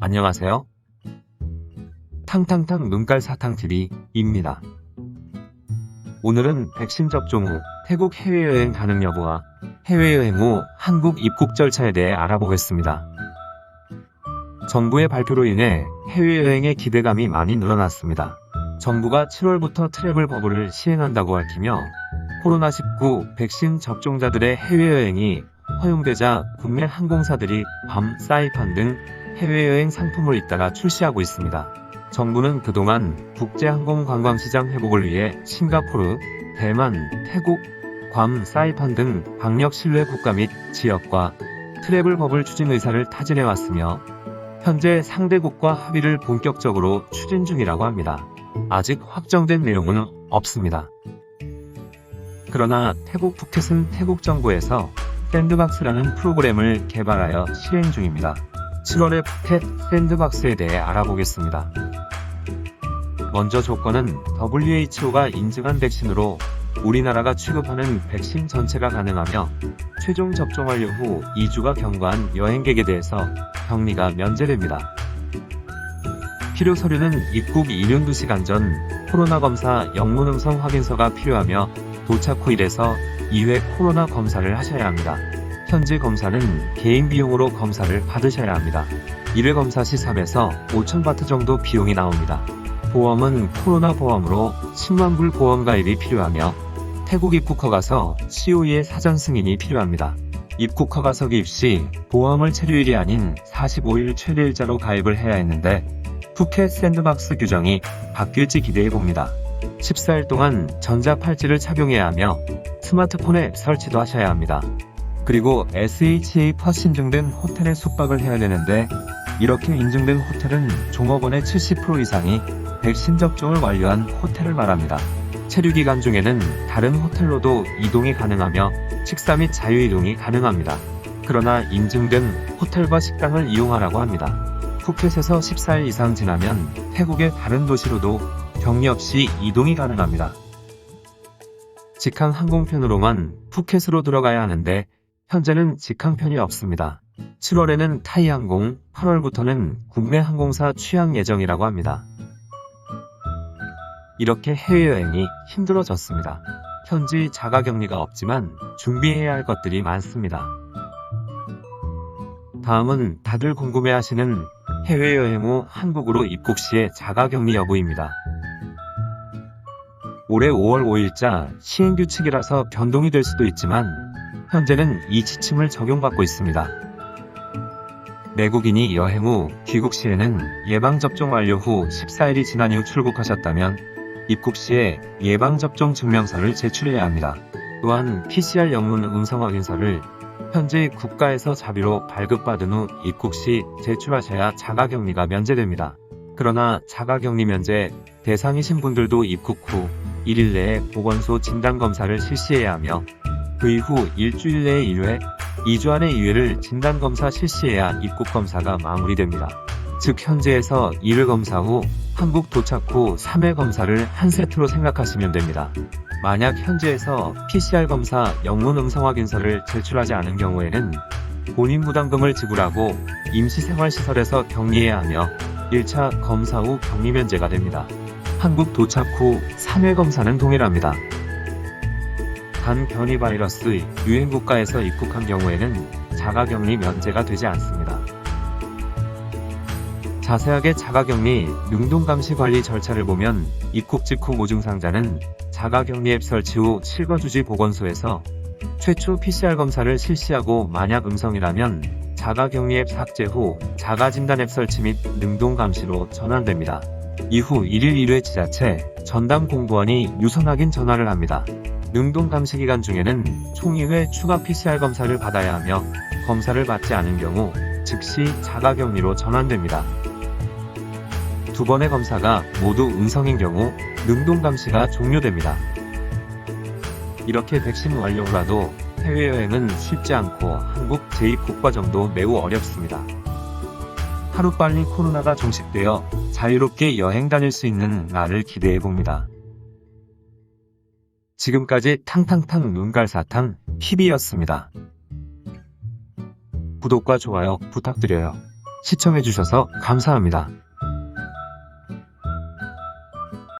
안녕하세요. 탕탕탕 눈깔 사탕TV입니다. 오늘은 백신 접종 후 태국 해외여행 가능 여부와 해외여행 후 한국 입국 절차에 대해 알아보겠습니다. 정부의 발표로 인해 해외여행의 기대감이 많이 늘어났습니다. 정부가 7월부터 트래블 버블을 시행한다고 밝히며 코로나19 백신 접종자들의 해외여행이 허용되자 국내 항공사들이 괌, 사이판 등 해외여행 상품을 잇따라 출시하고 있습니다. 정부는 그동안 국제항공관광시장 회복을 위해 싱가포르, 대만, 태국, 괌, 사이판 등 방역 신뢰 국가 및 지역과 트래블 버블 추진 의사를 타진해왔으며 현재 상대국과 합의를 본격적으로 추진 중이라고 합니다. 아직 확정된 내용은 없습니다. 그러나 태국 푸켓은 태국 정부에서 샌드박스라는 프로그램을 개발하여 실행 중입니다. 7월의 푸켓 샌드박스에 대해 알아보겠습니다. 먼저 조건은 WHO가 인증한 백신으로 우리나라가 취급하는 백신 전체가 가능하며 최종 접종 완료 후 2주가 경과한 여행객에 대해서 격리가 면제됩니다. 필요 서류는 입국 72시간 전 코로나 검사 영문 음성 확인서가 필요하며 도착 후 1에서 2회 코로나 검사를 하셔야 합니다. 현지 검사는 개인 비용으로 검사를 받으셔야 합니다. 1회 검사 시 3에서 5천 바트 정도 비용이 나옵니다. 보험은 코로나 보험으로 10만 불 보험 가입이 필요하며 태국 입국 허가서 COE의 사전 승인이 필요합니다. 입국 허가서 기입 시 보험을 체류일이 아닌 45일 최대일자로 가입을 해야 했는데 푸켓 샌드박스 규정이 바뀔지 기대해봅니다. 14일 동안 전자팔찌를 착용해야 하며 스마트폰 앱 설치도 하셔야 합니다. 그리고 SHA 퍼스 인증된 호텔에 숙박을 해야 되는데 이렇게 인증된 호텔은 종업원의 70% 이상이 백신 접종을 완료한 호텔을 말합니다. 체류기간 중에는 다른 호텔로도 이동이 가능하며 식사 및 자유이동이 가능합니다. 그러나 인증된 호텔과 식당을 이용하라고 합니다. 푸켓에서 14일 이상 지나면 태국의 다른 도시로도 격리 없이 이동이 가능합니다. 직항 항공편으로만 푸켓으로 들어가야 하는데 현재는 직항편이 없습니다. 7월에는 타이항공, 8월부터는 국내 항공사 취항 예정이라고 합니다. 이렇게 해외여행이 힘들어졌습니다. 현지 자가격리가 없지만 준비해야 할 것들이 많습니다. 다음은 다들 궁금해하시는 해외여행 후 한국으로 입국 시의 자가격리 여부입니다. 올해 5월 5일자 시행규칙이라서 변동이 될 수도 있지만 현재는 이 지침을 적용받고 있습니다. 내국인이 여행 후 귀국 시에는 예방접종 완료 후 14일이 지난 이후 출국하셨다면 입국 시에 예방접종 증명서를 제출해야 합니다. 또한 PCR 영문 음성 확인서를 현지 국가에서 자비로 발급받은 후 입국 시 제출하셔야 자가격리가 면제됩니다. 그러나 자가격리 면제 대상이신 분들도 입국 후 1일 내에 보건소 진단검사를 실시해야 하며 그 이후 일주일 내에 1회, 2주 안에 2회를 진단검사 실시해야 입국검사가 마무리됩니다. 즉 현지에서 1회 검사 후 한국 도착 후 3회 검사를 한 세트로 생각하시면 됩니다. 만약 현지에서 PCR 검사 영문 음성 확인서를 제출하지 않은 경우에는 본인 부담금을 지불하고 임시생활시설에서 격리해야 하며 1차 검사 후 격리 면제가 됩니다. 한국 도착 후 3회 검사는 동일합니다. 단 변이 바이러스 유행 국가에서 입국한 경우에는 자가격리 면제가 되지 않습니다. 자세하게 자가격리 능동감시 관리 절차를 보면 입국 직후 무증상자는 자가격리 앱 설치 후 실거주지 보건소에서 최초 PCR 검사를 실시하고 만약 음성이라면 자가격리 앱 삭제 후 자가진단 앱 설치 및 능동감시로 전환됩니다. 이후 1일 1회 지자체 전담 공무원이 유선 확인 전화를 합니다. 능동감시 기간 중에는 총 2회 추가 PCR 검사를 받아야 하며 검사를 받지 않은 경우 즉시 자가격리로 전환됩니다. 두 번의 검사가 모두 음성인 경우 능동감시가 종료됩니다. 이렇게 백신 완료 후라도 해외여행은 쉽지 않고 한국 재입국 과정도 매우 어렵습니다. 하루빨리 코로나가 종식되어 자유롭게 여행 다닐 수 있는 날을 기대해봅니다. 지금까지 탕탕탕 눈깔사탕 TV였습니다. 구독과 좋아요 부탁드려요. 시청해주셔서 감사합니다.